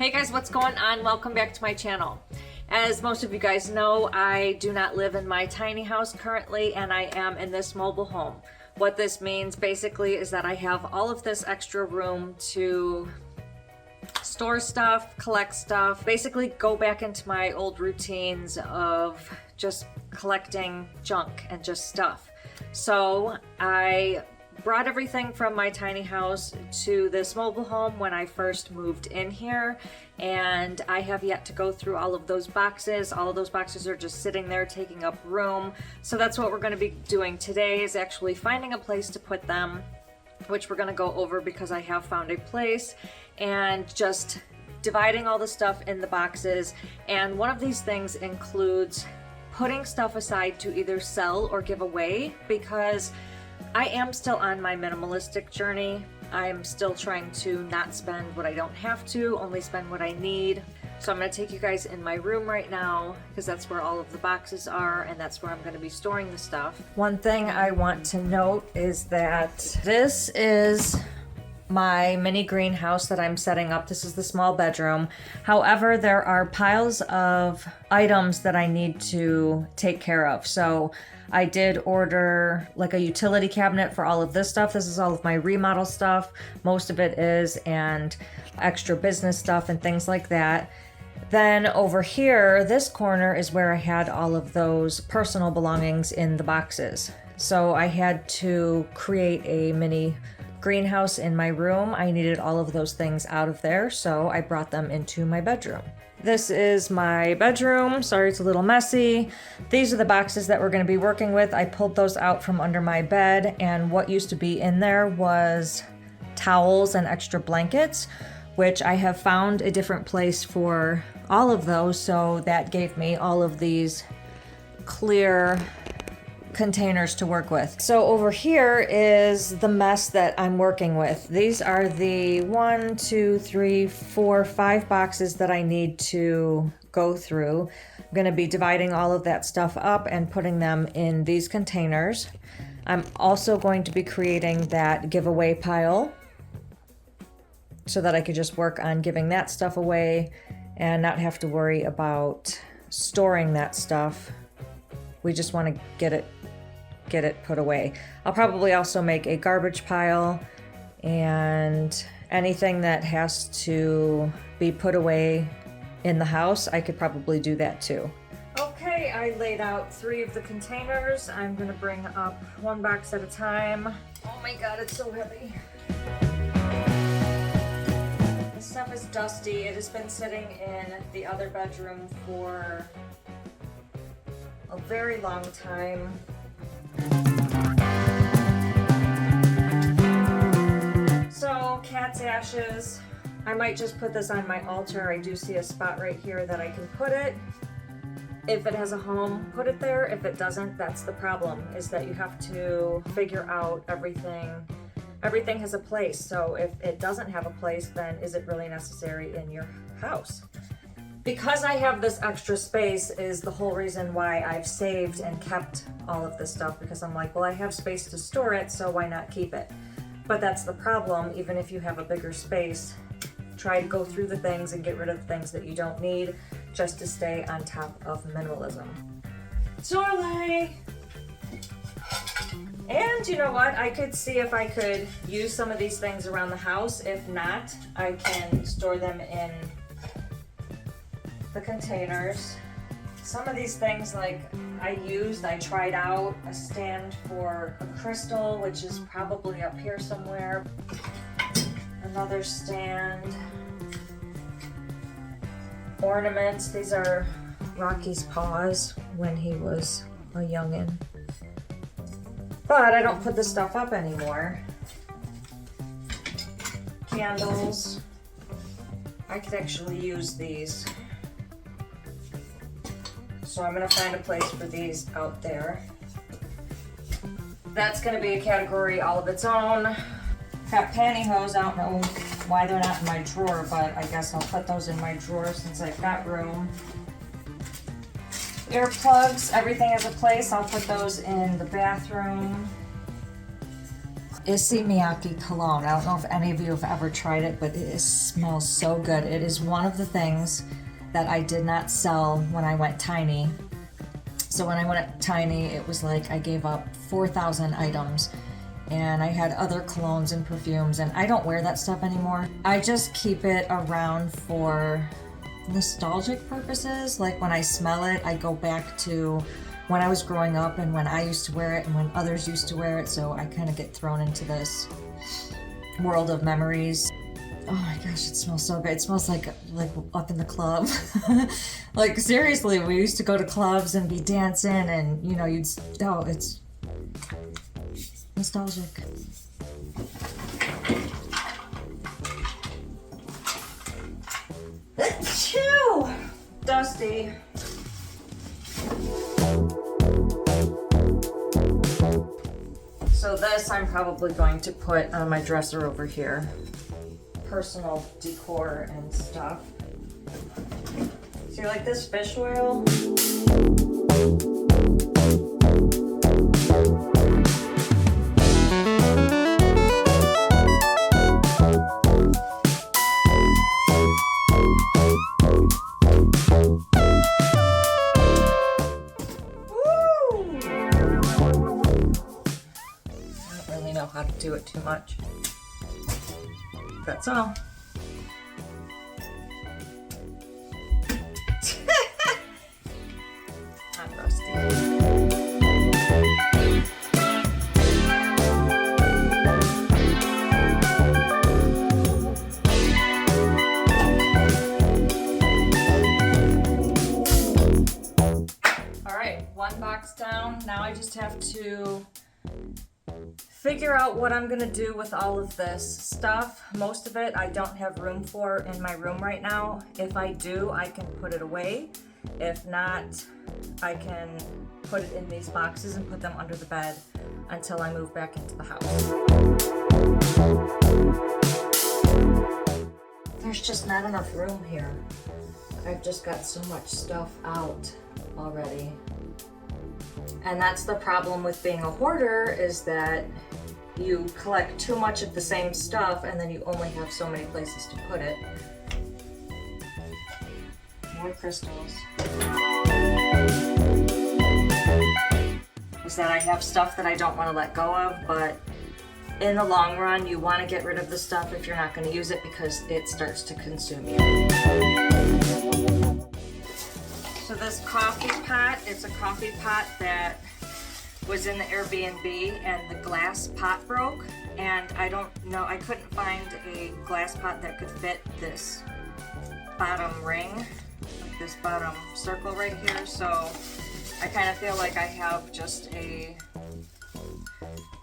Hey guys, what's going on? Welcome back to my channel. As most of you guys know, I do not live in my tiny house currently, and I am in this mobile home. What this means basically is that I have all of this extra room to store stuff, collect stuff, basically go back into my old routines of just collecting junk and just stuff. So I brought everything from my tiny house to this mobile home when I first moved in here, and I have yet to go through all of those boxes. All of those boxes are just sitting there taking up room. So that's what we're going to be doing today, is actually finding a place to put them, which we're going to go over because I have found a place, and just dividing all the stuff in the boxes. And one of these things includes putting stuff aside to either sell or give away, because I am still on my minimalistic journey. I'm still trying to not spend what I don't have to, only spend what I need. So I'm going to take you guys in my room right now, because that's where all of the boxes are, and that's where I'm going to be storing the stuff. One thing I want to note is that this is my mini greenhouse that I'm setting up. This is the small bedroom. However, there are piles of items that I need to take care of. So I did order like a utility cabinet for all of this stuff. This is all of my remodel stuff. Most of it is, and extra business stuff and things like that. Then over here, this corner is where I had all of those personal belongings in the boxes. So I had to create a mini greenhouse in my room. I needed all of those things out of there, so I brought them into my bedroom. This is my bedroom. Sorry, it's a little messy. These are the boxes that we're going to be working with. I pulled those out from under my bed, and what used to be in there was towels and extra blankets, which I have found a different place for all of those, so that gave me all of these clear containers to work with. So over here is the mess that I'm working with. These are the 1, 2, 3, 4, 5 boxes that I need to go through. I'm going to be dividing all of that stuff up and putting them in these containers. I'm also going to be creating that giveaway pile so that I could just work on giving that stuff away and not have to worry about storing that stuff. We just want to get it put away. I'll probably also make a garbage pile, and anything that has to be put away in the house, I could probably do that too. Okay, I laid out 3 of the containers. I'm gonna bring up 1 box at a time. Oh my god, it's so heavy. This stuff is dusty. It has been sitting in the other bedroom for a very long time. So, cat's ashes. I might just put this on my altar. I do see a spot right here that I can put it. If it has a home, put it there. If it doesn't, that's the problem, is that you have to figure out everything. Everything has a place, so if it doesn't have a place, then is it really necessary in your house? Because I have this extra space is the whole reason why I've saved and kept all of this stuff, because I'm like, well, I have space to store it, so why not keep it? But that's the problem. Even if you have a bigger space, try to go through the things and get rid of the things that you don't need, just to stay on top of minimalism. Sorry. And you know what? I could see if I could use some of these things around the house. If not, I can store them in the containers. Some of these things, like I tried out a stand for a crystal, which is probably up here somewhere. Another stand. Ornaments. These are Rocky's paws when he was a youngin'. But I don't put this stuff up anymore. Candles. I could actually use these. So I'm gonna find a place for these out there. That's gonna be a category all of its own. Got pantyhose. I don't know why they're not in my drawer, but I guess I'll put those in my drawer since I've got room. Earplugs, everything has a place. I'll put those in the bathroom. Issey Miyake cologne. I don't know if any of you have ever tried it, but it smells so good. It is one of the things that I did not sell when I went tiny. So when I went tiny, it was like I gave up 4,000 items, and I had other colognes and perfumes, and I don't wear that stuff anymore. I just keep it around for nostalgic purposes. Like when I smell it, I go back to when I was growing up and when I used to wear it and when others used to wear it, so I kind of get thrown into this world of memories. Oh my gosh, it smells so good. It smells like up in the club. Like seriously, we used to go to clubs and be dancing, and you know, it's nostalgic. Achoo! Dusty. So this I'm probably going to put on my dresser over here. Personal decor and stuff. See, like this fish oil? How to do it too much. That's all. I'm rusty. All right, one box down. Now I just have to figure out what I'm gonna do with all of this stuff. Most of it I don't have room for in my room right now. If I do, I can put it away. If not, I can put it in these boxes and put them under the bed until I move back into the house. There's just not enough room here. I've just got so much stuff out already. And that's the problem with being a hoarder, is that you collect too much of the same stuff and then you only have so many places to put it. More crystals. Is that I have stuff that I don't want to let go of, but in the long run you want to get rid of the stuff if you're not going to use it because it starts to consume you. So this coffee pot, it's a coffee pot that was in the Airbnb and the glass pot broke, and I don't know, I couldn't find a glass pot that could fit this bottom ring, like this bottom circle right here, so I kind of feel like I have just a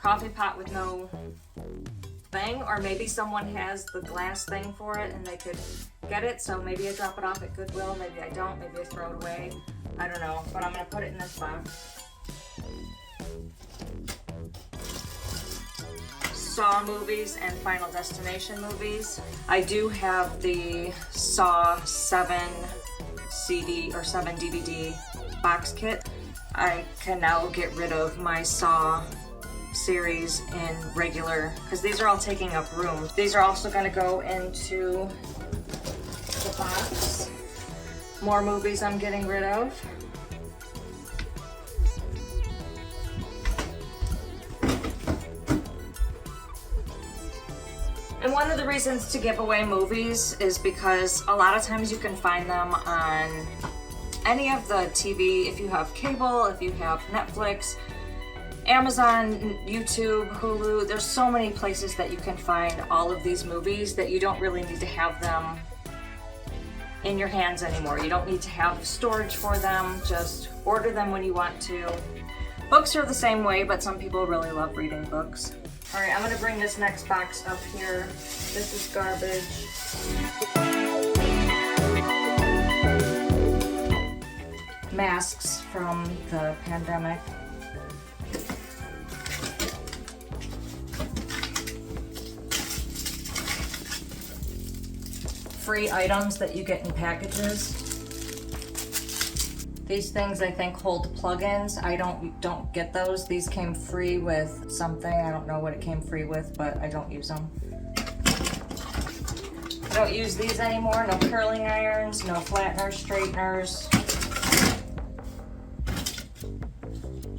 coffee pot with no thing, or maybe someone has the glass thing for it and they could get it, so maybe I drop it off at Goodwill, maybe I don't, maybe I throw it away, I don't know, but I'm going to put it in this box. Saw movies and Final Destination movies. I do have the Saw 7 CD or 7 DVD box kit. I can now get rid of my Saw series in regular, because these are all taking up room. These are also going to go into the box. More movies I'm getting rid of. And one of the reasons to give away movies is because a lot of times you can find them on any of the TV, if you have cable, if you have Netflix, Amazon, YouTube, Hulu, there's so many places that you can find all of these movies that you don't really need to have them in your hands anymore. You don't need to have storage for them, just order them when you want to. Books are the same way, but some people really love reading books. All right, I'm gonna bring this next box up here. This is garbage. Masks from the pandemic. Free items that you get in packages. These things I think hold plugins. I don't get those. These came free with something. I don't know what it came free with, but I don't use them. I don't use these anymore. No curling irons, no flatteners, straighteners.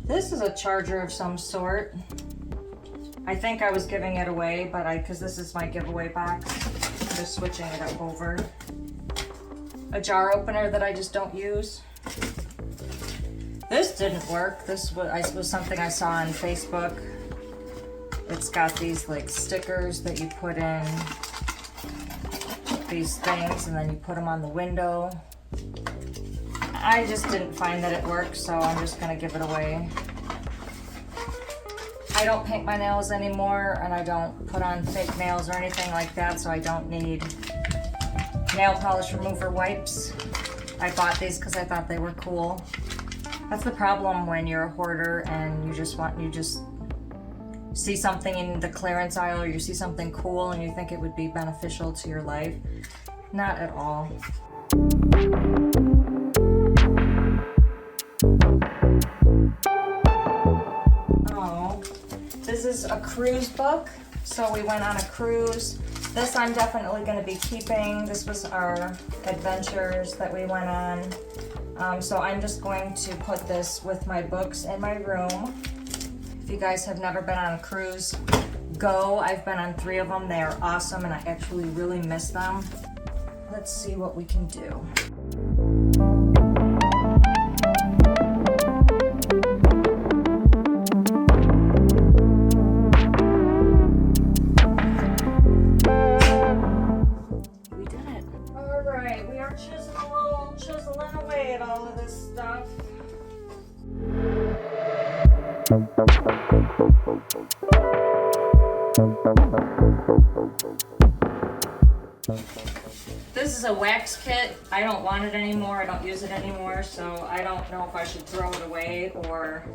This is a charger of some sort. I think I was giving it away, but because this is my giveaway box, I'm just switching it up over. A jar opener that I just don't use. This didn't work. This was something I saw on Facebook. It's got these like stickers that you put in these things and then you put them on the window. I just didn't find that it worked, so I'm just gonna give it away. I don't paint my nails anymore, and I don't put on fake nails or anything like that, so I don't need nail polish remover wipes. I bought these because I thought they were cool. That's the problem when you're a hoarder and you just see something in the clearance aisle, or you see something cool and you think it would be beneficial to your life. Not at all. Oh, this is a cruise book. So we went on a cruise. This I'm definitely going to be keeping. This was our adventures that we went on. So I'm just going to put this with my books in my room. If you guys have never been on a cruise, go. I've been on 3 of them. They are awesome and I actually really miss them. Let's see what we can do. We did it. All right, we are chiseling away at all of this stuff. This is a wax kit. I don't want it anymore. I don't use it anymore, so I don't know if I should throw it away or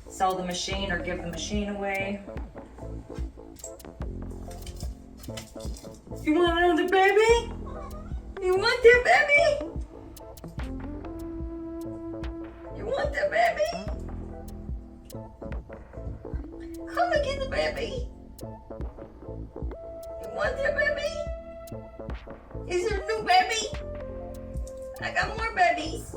sell the machine or give the machine away. You want another baby? You want that baby? You want that baby? Come and get the baby. You want that baby? Is there a new baby? I got more babies.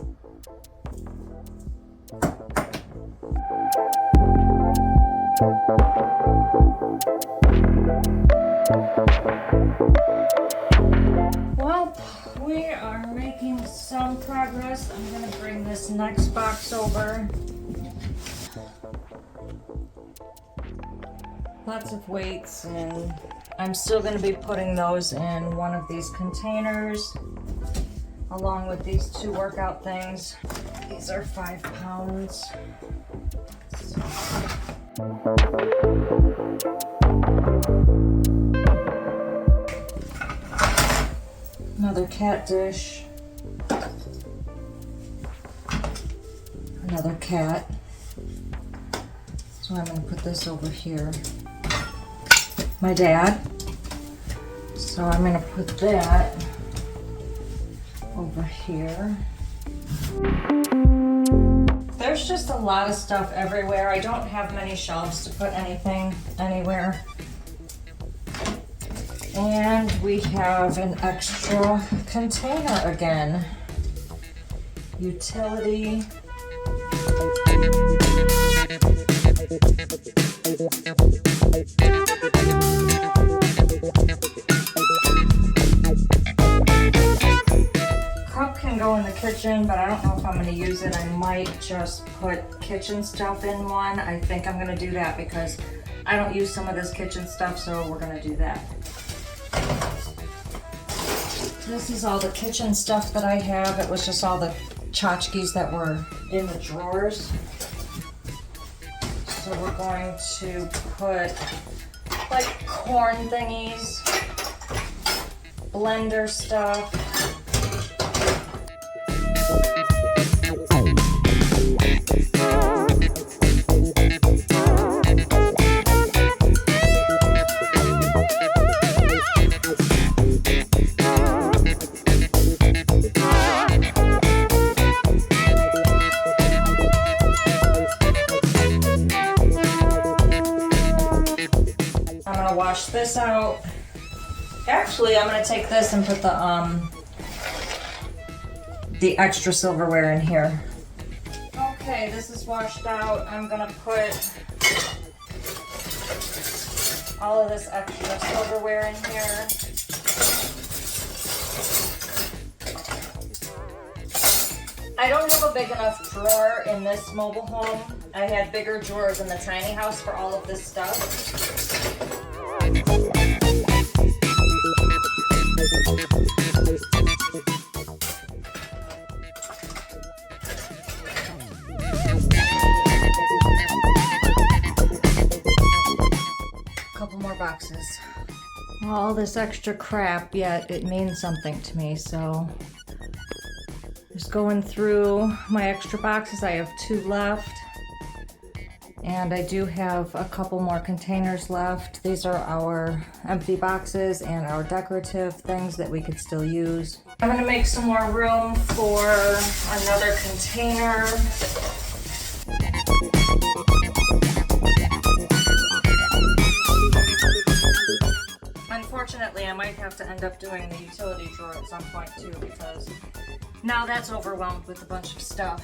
Well, we are making some progress. I'm going to bring this next box over. Lots of weights, and I'm still going to be putting those in one of these containers along with these 2 workout things. These are 5 pounds. Another cat dish. Another cat. So I'm going to put this over here. My dad. So I'm going to put that over here. There's just a lot of stuff everywhere. I don't have many shelves to put anything anywhere. And we have an extra container again. Utility. Cup can go in the kitchen, but I don't know if I'm going to use it. I might just put kitchen stuff in one. I think I'm going to do that because I don't use some of this kitchen stuff, so we're going to do that. This is all the kitchen stuff that I have. It was just all the tchotchkes that were in the drawers. So we're going to put like corn thingies, blender stuff. I'm gonna wash this out. Actually, I'm gonna take this and put the extra silverware in here. Okay, this is washed out. I'm gonna put all of this extra silverware in here. I don't have a big enough drawer in this mobile home. I had bigger drawers in the tiny house for all of this stuff. Couple more boxes. All this extra crap, yet it means something to me, so just going through my extra boxes. I have 2 left, and I do have a couple more containers left. These are our empty boxes and our decorative things that we could still use. I'm gonna make some more room for another container. Unfortunately, I might have to end up doing the utility drawer at some point too, because now that's overwhelmed with a bunch of stuff.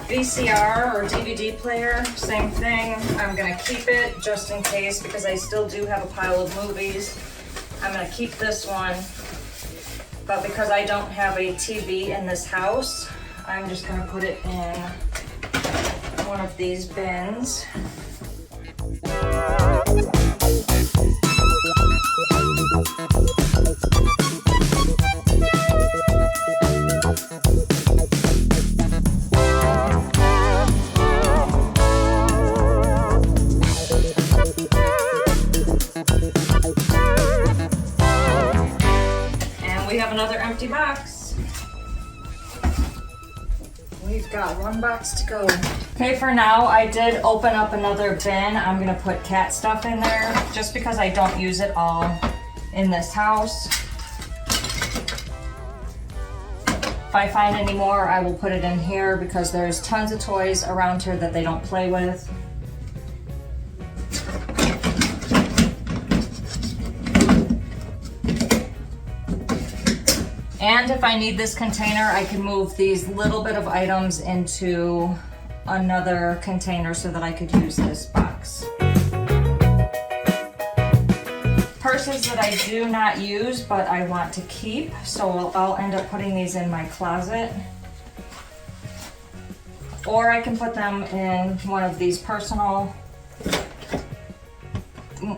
VCR or DVD player, same thing. I'm gonna keep it just in case because I still do have a pile of movies. I'm gonna keep this one, but because I don't have a TV in this house, I'm just gonna put it in one of these bins. And we have another empty box. We've got 1 box to go. Okay, for now, I did open up another bin. I'm gonna put cat stuff in there just because I don't use it all in this house. If I find any more, I will put it in here because there's tons of toys around here that they don't play with. And if I need this container, I can move these little bit of items into another container so that I could use this box. Purses that I do not use, but I want to keep, so I'll end up putting these in my closet. Or I can put them in one of these personal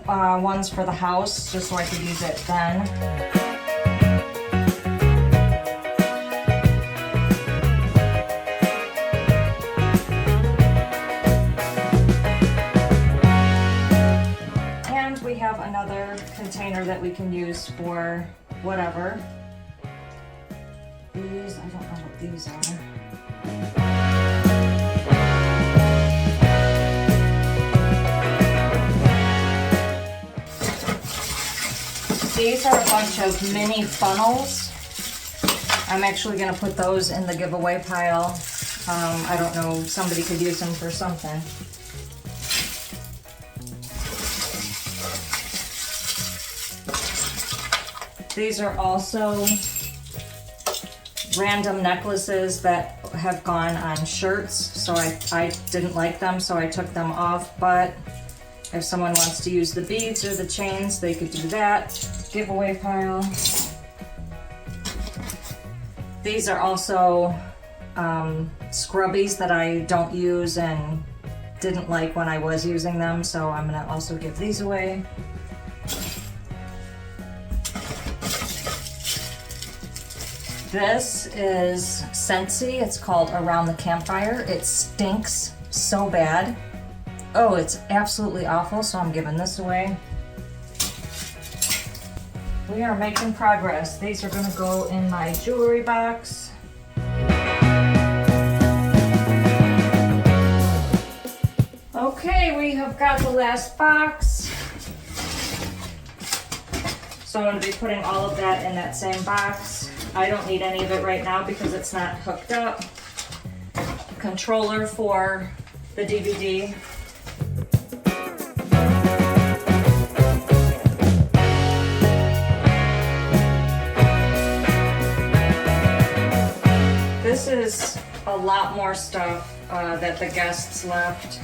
ones for the house, just so I could use it then. Another container that we can use for whatever. These, I don't know what these are. These are a bunch of mini funnels. I'm actually going to put those in the giveaway pile. I don't know, somebody could use them for something. These are also random necklaces that have gone on shirts, so I didn't like them, so I took them off, but if someone wants to use the beads or the chains, they could do that. Giveaway pile. These are also scrubbies that I don't use and didn't like when I was using them, so I'm gonna also give these away. This is Scentsy. It's called Around the Campfire. It stinks so bad. Oh, it's absolutely awful, so I'm giving this away. We are making progress. These are gonna go in my jewelry box. Okay, we have got the last box. So I'm gonna be putting all of that in that same box. I don't need any of it right now because it's not hooked up. Controller for the DVD. This is a lot more stuff that the guests left.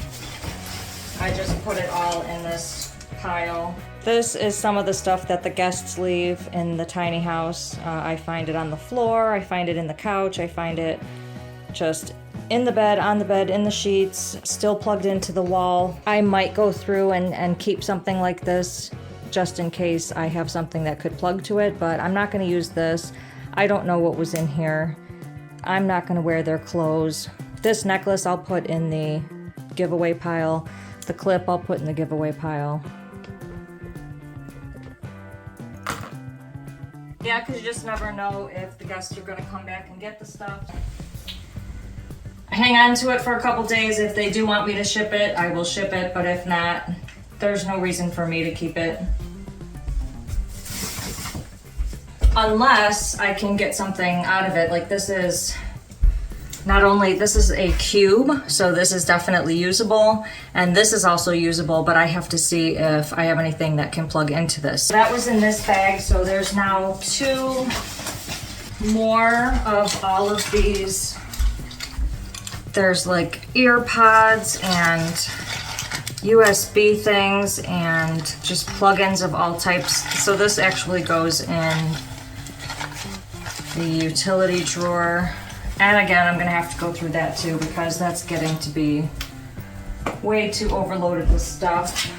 I just put it all in this pile. This is some of the stuff that the guests leave in the tiny house. I find it on the floor, I find it in the couch, I find it just in the bed, on the bed, in the sheets, still plugged into the wall. I might go through and keep something like this just in case I have something that could plug to it, but I'm not going to use this. I don't know what was in here. I'm not going to wear their clothes. This necklace I'll put in the giveaway pile. The clip I'll put in the giveaway pile. Yeah, because you just never know if the guests are going to come back and get the stuff. Hang on to it for a couple days. If they do want me to ship it, I will ship it, but if not, there's no reason for me to keep it. Unless I can get something out of it. Like this is, not only, this is a cube, so this is definitely usable, and this is also usable, but I have to see if I have anything that can plug into this. That was in this bag, so there's now 2 more of all of these. There's like ear pods and USB things and just plugins of all types. So this actually goes in the utility drawer. And again, I'm gonna have to go through that too because that's getting to be way too overloaded with stuff.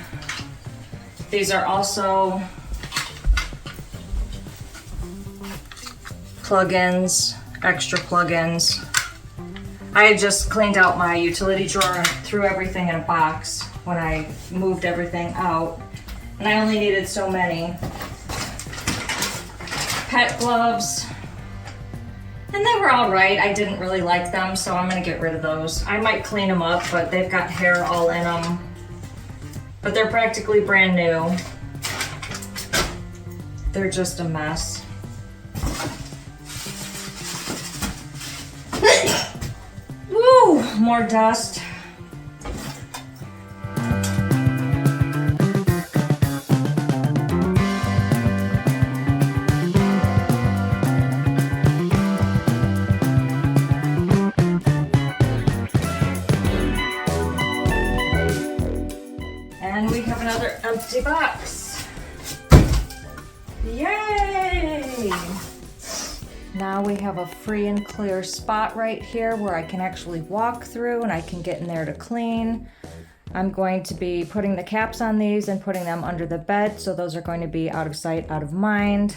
These are also plugins, extra plugins. I had just cleaned out my utility drawer and threw everything in a box when I moved everything out. And I only needed so many. Pet gloves. And they were all right. I didn't really like them, so I'm gonna get rid of those. I might clean them up, but they've got hair all in them. But they're practically brand new. They're just a mess. Woo, more dust. And we have another empty box. Yay! Now we have a free and clear spot right here where I can actually walk through and I can get in there to clean. I'm going to be putting the caps on these and putting them under the bed, so those are going to be out of sight, out of mind.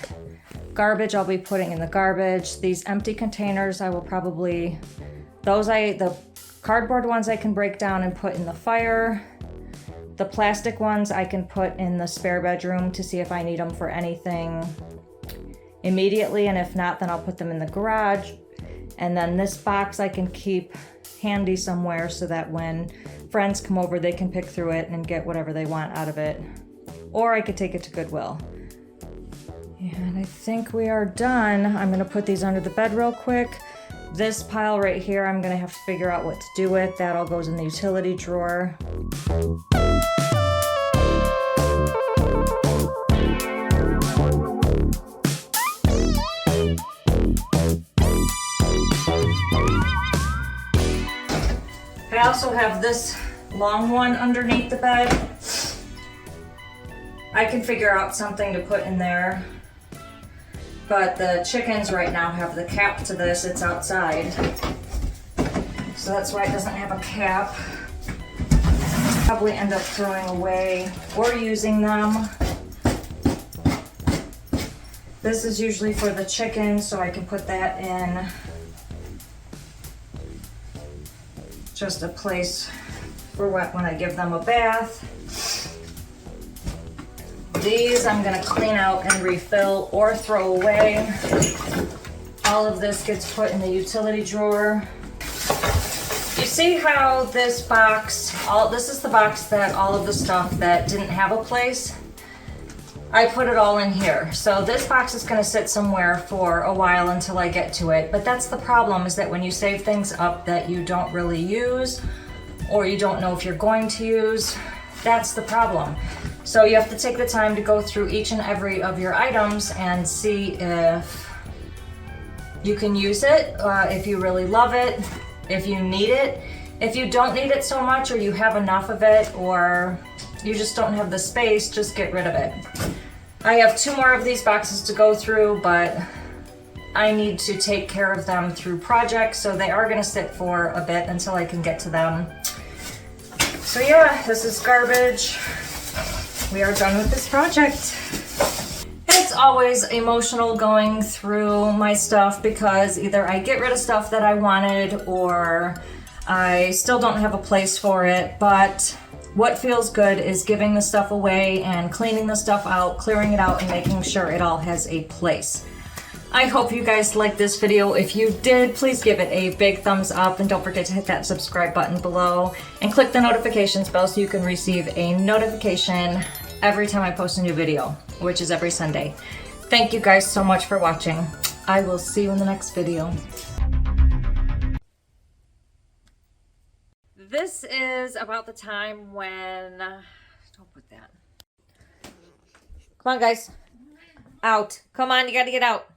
Garbage I'll be putting in the garbage. These empty containers I will probably, the cardboard ones I can break down and put in the fire. The plastic ones I can put in the spare bedroom to see if I need them for anything immediately, and if not, then I'll put them in the garage. And then this box I can keep handy somewhere so that when friends come over, they can pick through it and get whatever they want out of it. Or I could take it to Goodwill. And I think we are done. I'm gonna put these under the bed real quick. This pile right here, I'm gonna have to figure out what to do with. That all goes in the utility drawer. I also have this long one underneath the bed. I can figure out something to put in there, but the chickens right now have the cap to this. It's outside, so that's why it doesn't have a cap. Probably end up throwing away or using them. This is usually for the chickens, so I can put that in just a place for when I give them a bath. These I'm gonna clean out and refill or throw away. All of this gets put in the utility drawer. You see how this box, this is the box that all of the stuff that didn't have a place. I put it all in here. So this box is going to sit somewhere for a while until I get to it. But that's the problem, is that when you save things up that you don't really use, or you don't know if you're going to use, that's the problem. So you have to take the time to go through each and every of your items and see if you can use it, if you really love it, if you need it. If you don't need it so much, or you have enough of it, or you just don't have the space, just get rid of it. I have 2 more of these boxes to go through, but I need to take care of them through projects, so they are going to sit for a bit until I can get to them. So yeah, this is garbage. We are done with this project. It's always emotional going through my stuff, because either I get rid of stuff that I wanted, or I still don't have a place for it. But what feels good is giving the stuff away and cleaning the stuff out, clearing it out, and making sure it all has a place. I hope you guys liked this video. If you did, please give it a big thumbs up, and don't forget to hit that subscribe button below and click the notifications bell so you can receive a notification every time I post a new video, which is every Sunday. Thank you guys so much for watching. I will see you in the next video. This is about the time when, don't put that. Come on, guys. Out. Come on, you gotta get out.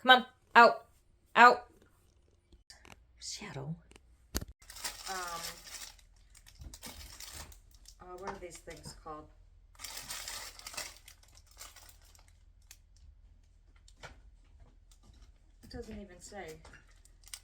Come on, out. Out. Shadow. What are these things called? It doesn't even say.